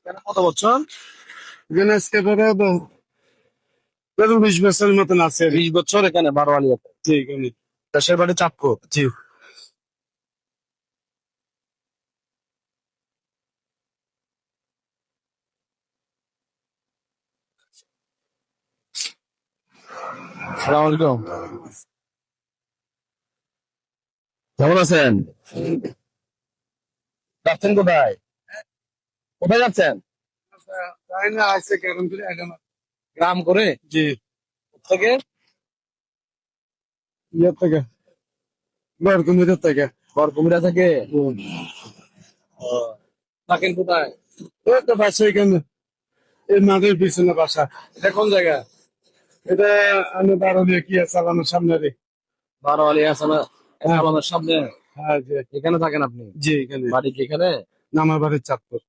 কেন কত বছর? এখানে আজকে ধরো 20 বছরের মতন আছে। 20 বছর এখানে বারোয়ালিয়াতে। জি এখানে। দেশের বাড়ি চাঁদপুর। জি। সালাম আলাইকুম। কেমন আছেন? যাচ্ছেন কোথায়? কোথায় যাচ্ছেন? তাই না আছে কেমন করে এখন। গ্রাম করে? জি। থেকে? ইয়ে থেকে বরকুমিরের থেকে। বরকুমিরা থেকে? হুম। ও, থাকেন কোথায়? ওই তো বাসা এখানে, এই মাঠের পিছনে বাসা। এটা কোন জায়গা? এটা আমি বারো দিয়ে কি আছে আমার সামনে রে। বারোয়ালিয়া আছে না? হ্যাঁ আমাদের সামনে। হ্যাঁ জি। এখানে থাকেন আপনি? জি এখানে। বাড়ি কি এখানে? না, আমার বাড়ির চাঁদপুর।